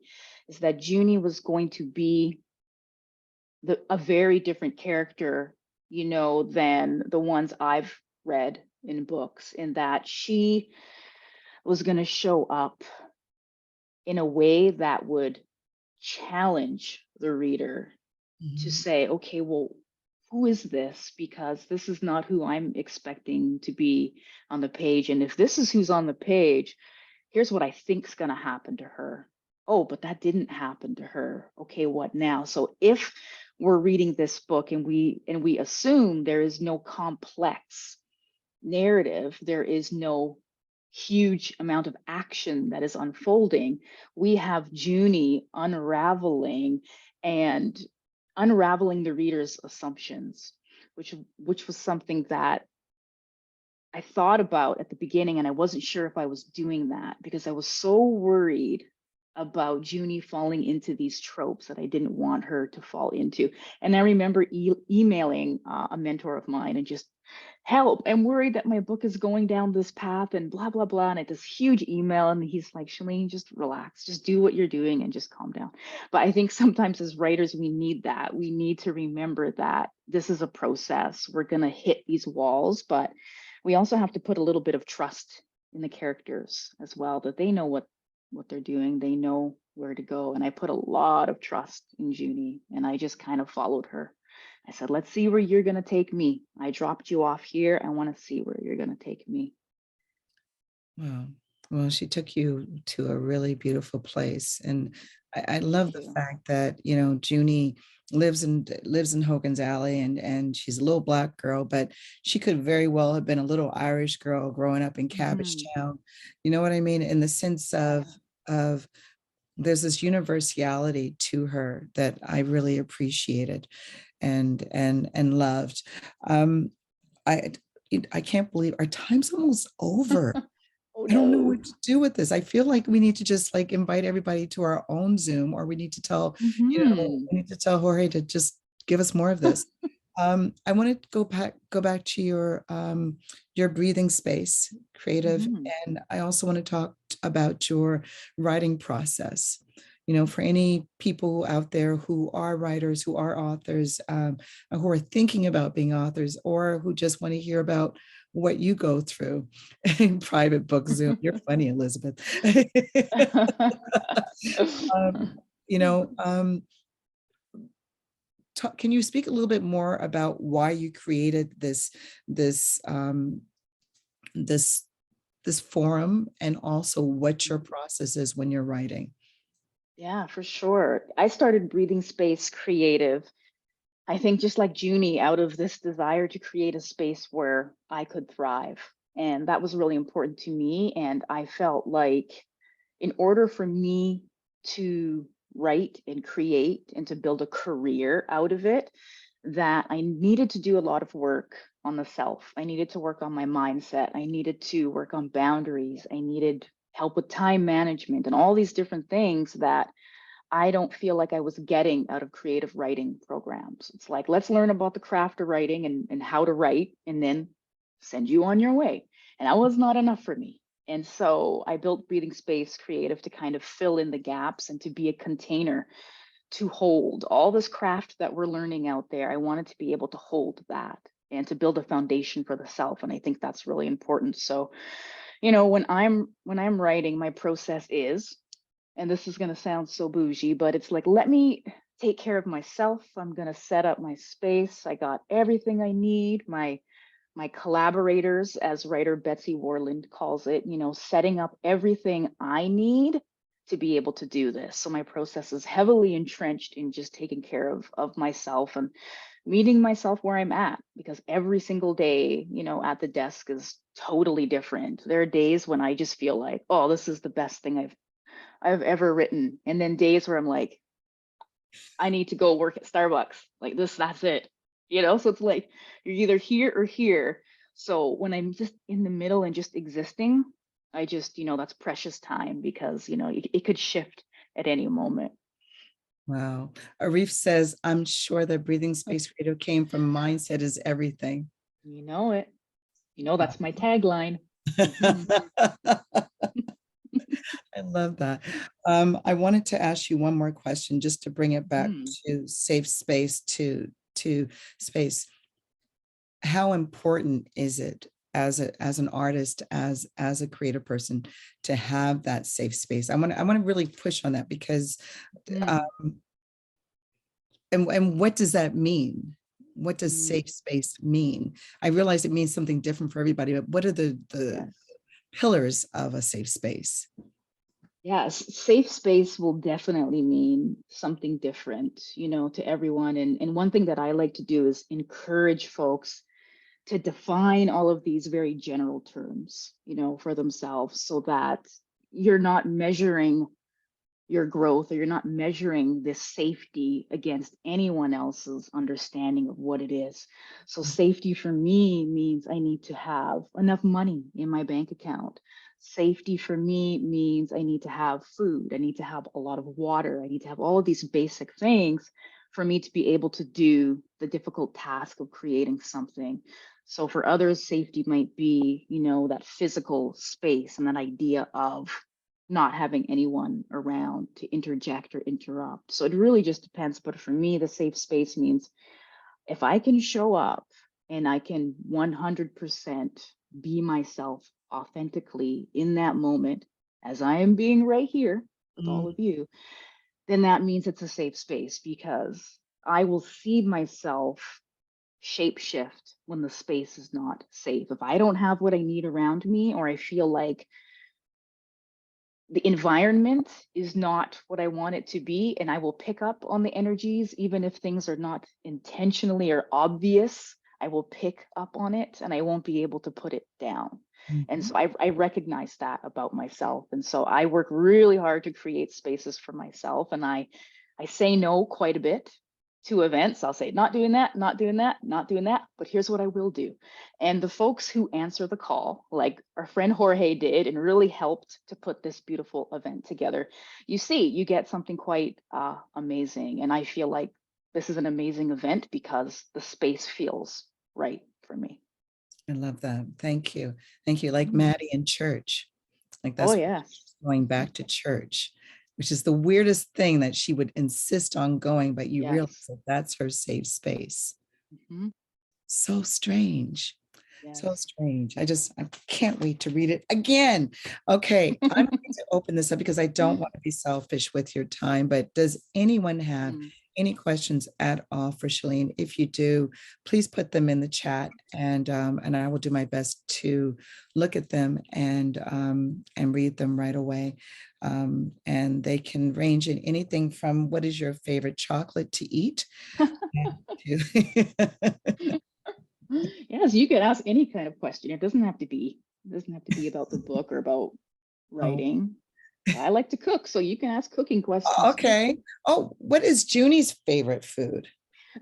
Speaker 2: is that Junie was going to be a very different character than the ones I've read in books, in that she was going to show up in a way that would challenge the reader to say, okay, well, who is this? Because this is not who I'm expecting to be on the page. And if this is who's on the page, here's what I think's going to happen to her. Oh, but that didn't happen to her. Okay, what now? So if we're reading this book and we assume there is no complex narrative, there is no huge amount of action that is unfolding, we have Junie unraveling the reader's assumptions, which was something that I thought about at the beginning, and I wasn't sure if I was doing that because I was so worried about Junie falling into these tropes that I didn't want her to fall into. And I remember emailing a mentor of mine and just, help, I'm worried that my book is going down this path and blah, blah, blah. And I had this huge email and he's like, Chelene, just relax, just do what you're doing and just calm down. But I think sometimes as writers, we need that. We need to remember that this is a process. We're going to hit these walls, but we also have to put a little bit of trust in the characters as well, that they know what they're doing. They know where to go. And I put a lot of trust in Junie, and I just kind of followed her. I said, let's see where you're going to take me. I dropped you off here. I want to see where you're going to take me.
Speaker 3: Wow. Well, she took you to a really beautiful place. And I love the fact that, Junie lives in Hogan's Alley, and she's a little Black girl, but she could very well have been a little Irish girl growing up in Cabbagetown. You know what I mean? In the sense of there's this universality to her that I really appreciated and loved. I can't believe our time's almost over.
Speaker 2: Oh,
Speaker 3: I don't know
Speaker 2: no.
Speaker 3: what to do with this. I feel like we need to just like invite everybody to our own Zoom, or we need to tell, we need to tell Jorge to just give us more of this. I want to go back to your breathing space, creative, and I also want to talk about your writing process. For any people out there who are writers, who are authors, who are thinking about being authors, or who just want to hear about what you go through in private book Zoom. You're funny, Elizabeth. Can you speak a little bit more about why you created this forum, and also what your process is when you're writing?
Speaker 2: Yeah, for sure. I started Breathing Space Creative, I think just like Junie, out of this desire to create a space where I could thrive. And that was really important to me. And I felt like in order for me to write and create and to build a career out of it, that I needed to do a lot of work on the self. I needed to work on my mindset. I needed to work on boundaries. I needed help with time management and all these different things that I don't feel like I was getting out of creative writing programs. It's like, let's learn about the craft of writing and how to write, and then send you on your way. And that was not enough for me. And so I built Breathing Space Creative to kind of fill in the gaps and to be a container to hold all this craft that we're learning out there. I wanted to be able to hold that and to build a foundation for the self. And I think that's really important. So, when I'm writing, my process is, and this is going to sound so bougie, but it's like, let me take care of myself. I'm going to set up my space. I got everything I need. My collaborators, as writer Betsy Warland calls it, setting up everything I need to be able to do this. So my process is heavily entrenched in just taking care of myself and meeting myself where I'm at, because every single day, at the desk is totally different. There are days when I just feel like, oh, this is the best thing I've ever written. And then days where I'm like, I need to go work at Starbucks. Like that's it. So it's like, you're either here or here. So when I'm just in the middle and just existing, I just, that's precious time, because, it could shift at any moment.
Speaker 3: Wow. Arif says, I'm sure that Breathing Space Creative came from mindset is everything.
Speaker 2: You know it. That's my tagline.
Speaker 3: I love that. I wanted to ask you one more question, just to bring it back to safe space, to space. how important is it as an artist, as a creative person, to have that safe space? I want to really push on that, because and what does that mean? What does safe space mean? I realize it means something different for everybody, but what are the
Speaker 2: Yes.
Speaker 3: pillars of a safe space?
Speaker 2: Yes, safe space will definitely mean something different, you know, to everyone. And one thing that I like to do is encourage folks to define all of these very general terms, you know, for themselves, so that you're not measuring your growth, or you're not measuring this safety against anyone else's understanding of what it is. So safety for me means I need to have enough money in my bank account. Safety for me means I need to have food. I need to have a lot of water. I need to have all of these basic things for me to be able to do the difficult task of creating something. So for others, safety might be, you know, that physical space and that idea of not having anyone around to interject or interrupt. So it really just depends. But for me, the safe space means if I can show up and I can 100% be myself authentically in that moment, as I am being right here with all of you, then that means it's a safe space, because I will see myself shapeshift when the space is not safe. If I don't have what I need around me, or I feel like the environment is not what I want it to be, and I will pick up on the energies, even if things are not intentionally or obvious. I will pick up on it and I won't be able to put it down. And so I recognize that about myself. And so I work really hard to create spaces for myself. And I say no quite a bit to events. I'll say, not doing that, not doing that, not doing that, but here's what I will do. And the folks who answer the call, like our friend Jorge did, and really helped to put this beautiful event together, you see, you get something quite amazing. And I feel like this is an amazing event because the space feels right for me.
Speaker 3: I love that. Thank you. Thank you. Like Maddie in church. Like that's
Speaker 2: Oh, yes.
Speaker 3: going back to church, which is the weirdest thing, that she would insist on going, but you realize that that's her safe space. So strange. So strange. I can't wait to read it again. Okay, I'm going to open this up because I don't want to be selfish with your time, but does anyone have any questions at all for Chelene? If you do, please put them in the chat, and I will do my best to look at them and read them right away. And they can range in anything from what is your favorite chocolate to eat to
Speaker 2: Yes, you could ask any kind of question. It doesn't have to be about the book or about writing. I like to cook, so you can ask cooking questions.
Speaker 3: Okay. Oh, what is Junie's favorite food?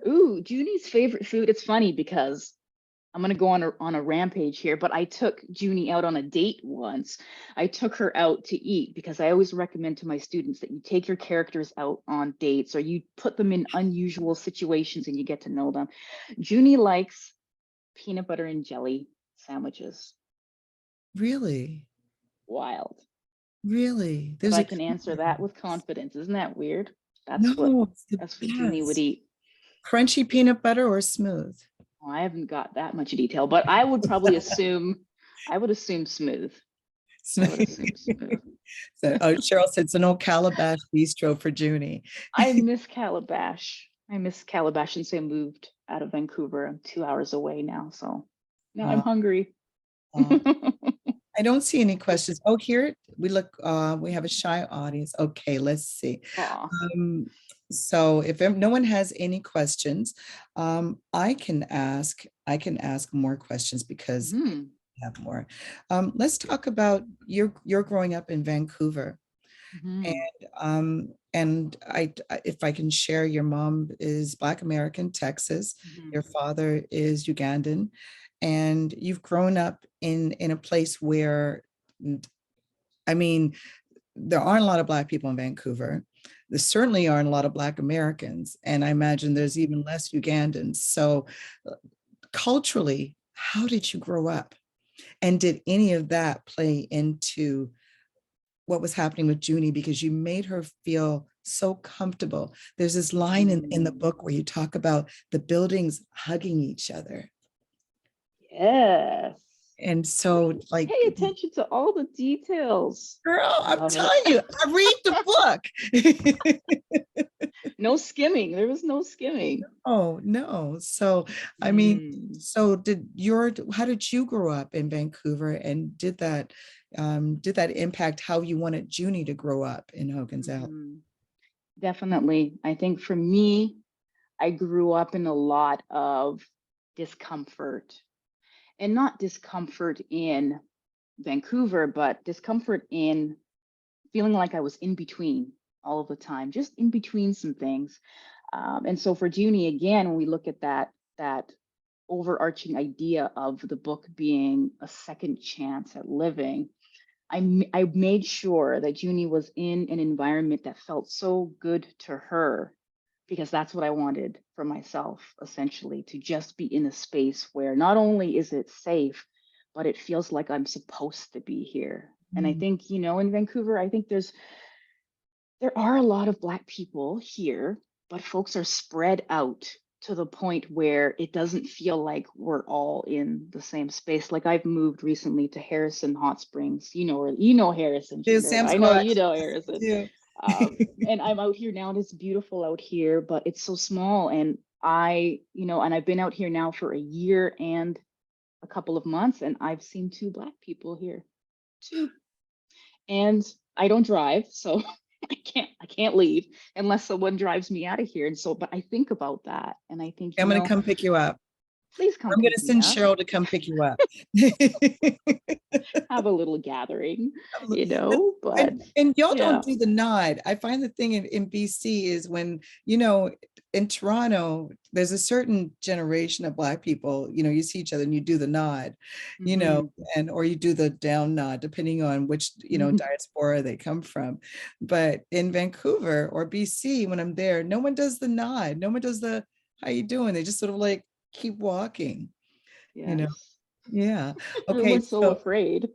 Speaker 2: Ooh, Junie's favorite food. It's funny because I'm going to go on a rampage here, but I took Junie out on a date once. I took her out to eat because I always recommend to my students that you take your characters out on dates, or you put them in unusual situations and you get to know them. Junie likes peanut butter and jelly sandwiches.
Speaker 3: Really?
Speaker 2: Wild.
Speaker 3: Really?
Speaker 2: But I can answer that with confidence. Isn't that weird? That's what Junie would eat.
Speaker 3: Crunchy peanut butter or smooth?
Speaker 2: Oh, I haven't got that much detail, but I would probably assume, smooth.
Speaker 3: So, Cheryl said it's an old Calabash bistro for Junie.
Speaker 2: I miss Calabash. And so I moved out of Vancouver. I'm 2 hours away now, so now I'm hungry.
Speaker 3: I don't see any questions. Oh, here we look. We have a shy audience. Okay, let's see. So if no one has any questions, I can ask more questions because I have more. Let's talk about your growing up in Vancouver. And if I can share, your mom is Black American, Texas. Your father is Ugandan, and you've grown up in a place where, I mean, there aren't a lot of Black people in Vancouver. There certainly aren't a lot of Black Americans, and I imagine there's even less Ugandans. So culturally, how did you grow up? And did any of that play into what was happening with Junie, because you made her feel so comfortable? There's this line in the book where you talk about the buildings hugging each other.
Speaker 2: Yes.
Speaker 3: And so like,
Speaker 2: Pay attention to all the details.
Speaker 3: girl, I'm
Speaker 2: Love it.
Speaker 3: telling you, I read the book.
Speaker 2: No skimming. There was no skimming.
Speaker 3: Oh, no. So, I mean,
Speaker 2: Mm.
Speaker 3: so how did you grow up in Vancouver, and did that impact how you wanted Junie to grow up in Hogan's Alley?
Speaker 2: Mhm. Definitely. I think for me, I grew up in a lot of discomfort, and not discomfort in Vancouver, but discomfort in feeling like I was in between all of the time, just in between some things. And so for Junie, again, when we look at that overarching idea of the book being a second chance at living, I made sure that Junie was in an environment that felt so good to her, because that's what I wanted for myself, essentially, to just be in a space where not only is it safe, but it feels like I'm supposed to be here. And I think, in Vancouver, I think there are a lot of Black people here, but folks are spread out to the point where it doesn't feel like we're all in the same space. Like I've moved recently to Harrison Hot Springs. Harrison,
Speaker 3: There's
Speaker 2: Jared.
Speaker 3: Sam's
Speaker 2: I know
Speaker 3: Club.
Speaker 2: you know Harrison.
Speaker 3: Yeah.
Speaker 2: And I'm out here now, and it's beautiful out here, but it's so small. And I've been out here now for a year and a couple of months, and I've seen 2 Black people here, 2. And I don't drive, so I can't leave unless someone drives me out of here. And so, but I think about that, and I think,
Speaker 3: I'm going to come pick you up.
Speaker 2: please come
Speaker 3: I'm going
Speaker 2: pick
Speaker 3: to
Speaker 2: me
Speaker 3: send
Speaker 2: up.
Speaker 3: Cheryl to come pick you up.
Speaker 2: Have a little gathering, but
Speaker 3: and y'all
Speaker 2: yeah.
Speaker 3: don't do the nod. I find the thing in BC is when, in Toronto, there's a certain generation of Black people, you see each other and you do the nod,
Speaker 2: Mhm.
Speaker 3: or you do the down nod, depending on which, diaspora they come from. But in Vancouver or BC, when I'm there, no one does the nod. No one does the, how you doing? They just sort of like keep walking,
Speaker 2: Yes.
Speaker 3: Yeah. Okay.
Speaker 2: Everyone's so afraid.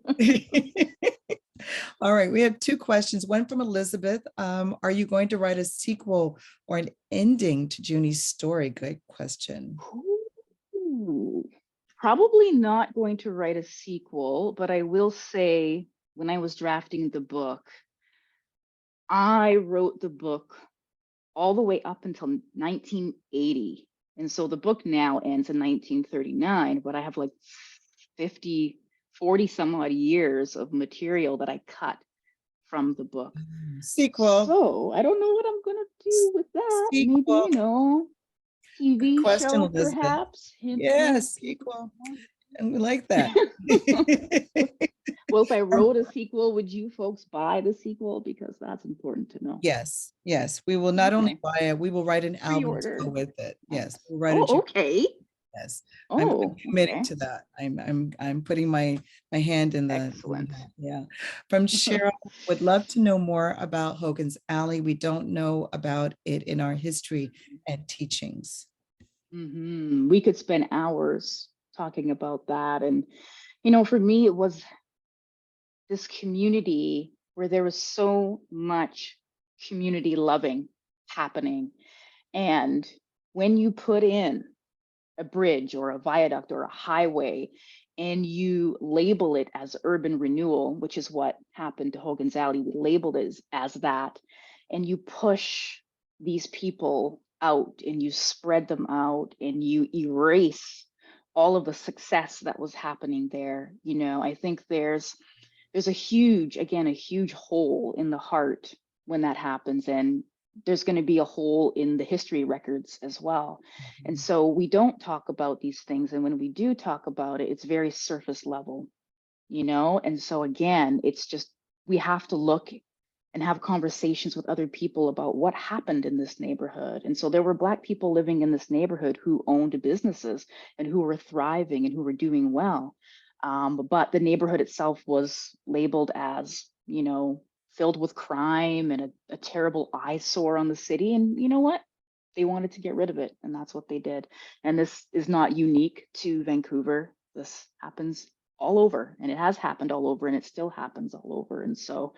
Speaker 3: All right, we have 2 questions. One from Elizabeth. Are you going to write a sequel or an ending to Junie's story? Good question.
Speaker 2: Ooh. Probably not going to write a sequel, but I will say, when I was drafting the book, I wrote the book all the way up until 1980. And so the book now ends in 1939, but I have like 40 some odd years of material that I cut from the book.
Speaker 3: Sequel.
Speaker 2: So I don't know what I'm going to do with that.
Speaker 3: Sequel.
Speaker 2: Maybe, TV
Speaker 3: question,
Speaker 2: show,
Speaker 3: Elizabeth.
Speaker 2: perhaps. Hint,
Speaker 3: Yes,
Speaker 2: hint.
Speaker 3: sequel. And we like that.
Speaker 2: Well, if I wrote a sequel, would you folks buy the sequel? Because that's important to know.
Speaker 3: Yes, we will not only buy it, we will write an album to
Speaker 2: Pre-order.
Speaker 3: go with it. Yes, we'll
Speaker 2: write okay.
Speaker 3: Yes, I'm
Speaker 2: Oh,
Speaker 3: committed
Speaker 2: okay.
Speaker 3: to that. I'm putting my hand in the
Speaker 2: Excellent.
Speaker 3: Yeah. From Cheryl, would love to know more about Hogan's Alley. We don't know about it in our history and teachings.
Speaker 2: We could spend hours talking about that. And, for me, it was this community where there was so much community loving happening. And when you put in a bridge or a viaduct or a highway and you label it as urban renewal, which is what happened to Hogan's Alley, we labeled it as that, and you push these people out and you spread them out and you erase all of the success that was happening there. I think there's a huge hole in the heart when that happens, and there's going to be a hole in the history records as well. And so we don't talk about these things, and when we do talk about it, it's very surface level, and so again, it's just, we have to look and have conversations with other people about what happened in this neighborhood. And so there were Black people living in this neighborhood who owned businesses and who were thriving and who were doing well. But the neighborhood itself was labeled as, filled with crime and a terrible eyesore on the city. And you know what? They wanted to get rid of it, and that's what they did. And this is not unique to Vancouver. This happens all over, and it has happened all over, and it still happens all over. And so,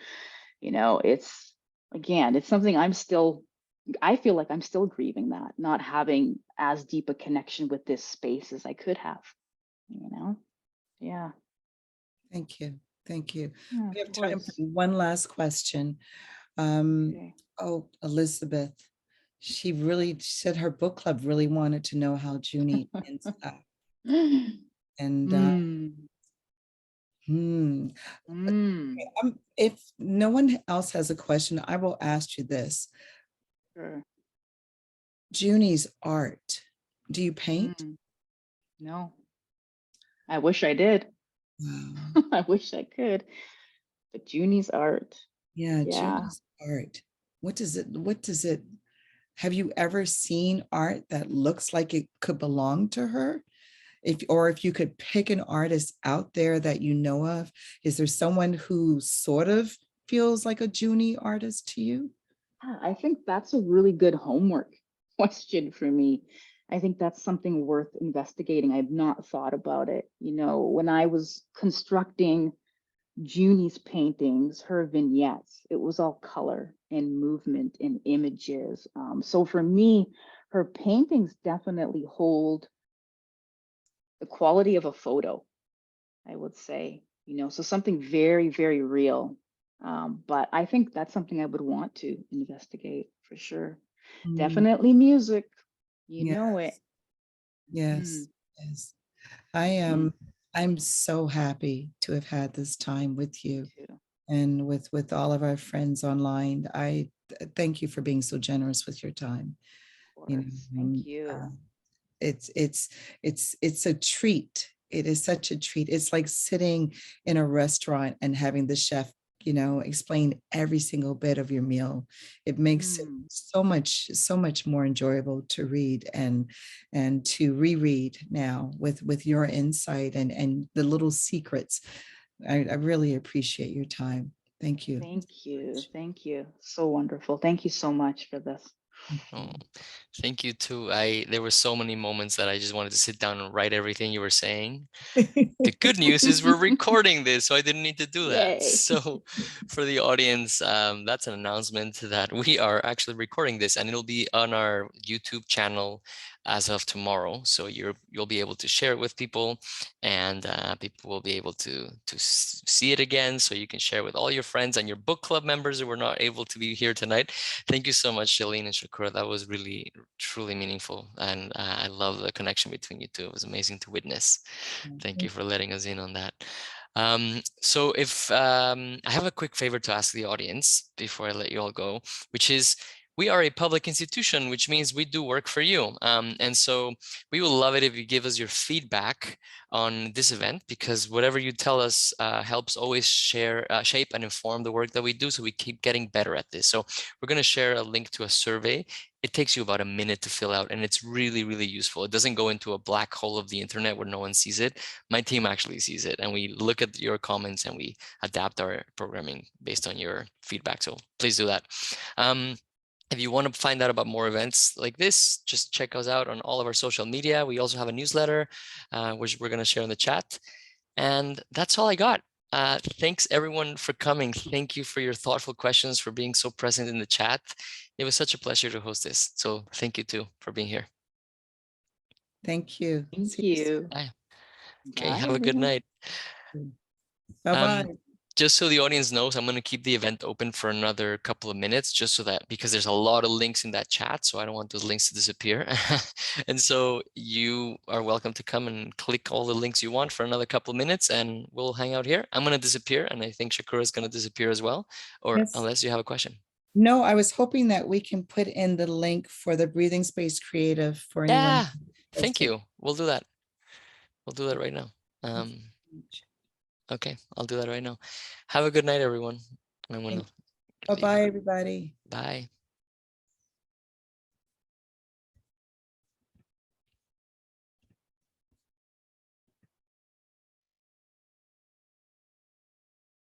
Speaker 2: it's something I feel like I'm still grieving, that not having as deep a connection with this space as I could have. you know? Yeah.
Speaker 3: Thank you. Thank you.
Speaker 2: Yeah,
Speaker 3: We
Speaker 2: of
Speaker 3: have time for
Speaker 2: course.
Speaker 3: one last question.
Speaker 2: Okay.
Speaker 3: Oh, Elizabeth, she said her book club really wanted to know how Junie ends up. And
Speaker 2: Mm.
Speaker 3: hmm,
Speaker 2: Mm.
Speaker 3: if no one else has a question, I will ask you this.
Speaker 2: Sure.
Speaker 3: Junie's art. Do you paint?
Speaker 2: Mm. No, I wish I did.
Speaker 3: Wow.
Speaker 2: I wish I could. But Junie's art.
Speaker 3: Yeah,
Speaker 2: Yeah.
Speaker 3: Junie's art. What does it, have you ever seen art that looks like it could belong to her? If you could pick an artist out there that you know of, is there someone who sort of feels like a Junie artist to you?
Speaker 2: I think that's a really good homework question for me. I think that's something worth investigating. I've not thought about it. You know, when I was constructing Junie's paintings, her vignettes, it was all color and movement and images. So for me, her paintings definitely hold the quality of a photo, I would say, you know, so something very, very real. But I think that's something I would want to investigate for sure.
Speaker 3: Mm,
Speaker 2: Definitely music, you
Speaker 3: yes,
Speaker 2: know it.
Speaker 3: yes,
Speaker 2: Mm,
Speaker 3: yes. I
Speaker 2: mm,
Speaker 3: am, I'm so happy to have had this time with
Speaker 2: me
Speaker 3: you
Speaker 2: too,
Speaker 3: and with all of our friends online. Thank you for being so generous with your time.
Speaker 2: of
Speaker 3: You
Speaker 2: course.
Speaker 3: know,
Speaker 2: Thank you.
Speaker 3: it's it's it's a treat. It is such a treat. It's like sitting in a restaurant and having the chef, explain every single bit of your meal. It makes it
Speaker 2: Mm,
Speaker 3: so much more enjoyable to read and to reread now with your insight and the little secrets. I really appreciate your time. Thank you.
Speaker 2: thank you. Thank you. So wonderful. Thank you so much for this.
Speaker 1: Oh, thank you too. There were so many moments that I just wanted to sit down and write everything you were saying. The good news is we're recording this, so I didn't need to do that.
Speaker 2: Yay.
Speaker 1: So for the audience, that's an announcement that we are actually recording this, and it'll be on our YouTube channel as of tomorrow. So you'll be able to share it with people, and people will be able to see it again. So you can share with all your friends and your book club members who were not able to be here tonight. Thank you so much, Chelene and Shakura. That was really, truly meaningful, and I love the connection between you two. It was amazing to witness. Thank you for letting us in on that. So if I have a quick favor to ask the audience before I let you all go, which is we are a public institution, which means we do work for you. And so we will love it if you give us your feedback on this event, because whatever you tell us helps always shape and inform the work that we do, so we keep getting better at this. So we're going to share a link to a survey. It takes you about a minute to fill out, and it's really, really useful. It doesn't go into a black hole of the internet where no one sees it. My team actually sees it, and we look at your comments and we adapt our programming based on your feedback. So please do that. If you want to find out about more events like this, just check us out on all of our social media. We also have a newsletter, which we're going to share in the chat. And that's all I got. Thanks everyone for coming. Thank you for your thoughtful questions, for being so present in the chat. It was such a pleasure to host this. So thank you too for being here.
Speaker 3: Thank you.
Speaker 2: Thank
Speaker 3: See you soon.
Speaker 2: you.
Speaker 1: Bye. Okay,
Speaker 2: Bye,
Speaker 1: have a good
Speaker 2: everyone.
Speaker 1: night.
Speaker 3: Bye-bye.
Speaker 1: Just so the audience knows, I'm going to keep the event open for another couple of minutes, just so that, because there's a lot of links in that chat, so I don't want those links to disappear. And so you are welcome to come and click all the links you want for another couple of minutes, and we'll hang out here. I'm going to disappear, and I think Shakura is going to disappear as well, or
Speaker 3: Yes.
Speaker 1: unless you have a question.
Speaker 3: No, I was hoping that we can put in the link for the Breathing Space Creative for anyone.
Speaker 1: Yeah, thank you. We'll do that. We'll do that right now. Okay, I'll do that right now. Have a good night, everyone. I'm gonna
Speaker 3: Bye-bye, everybody.
Speaker 1: Bye.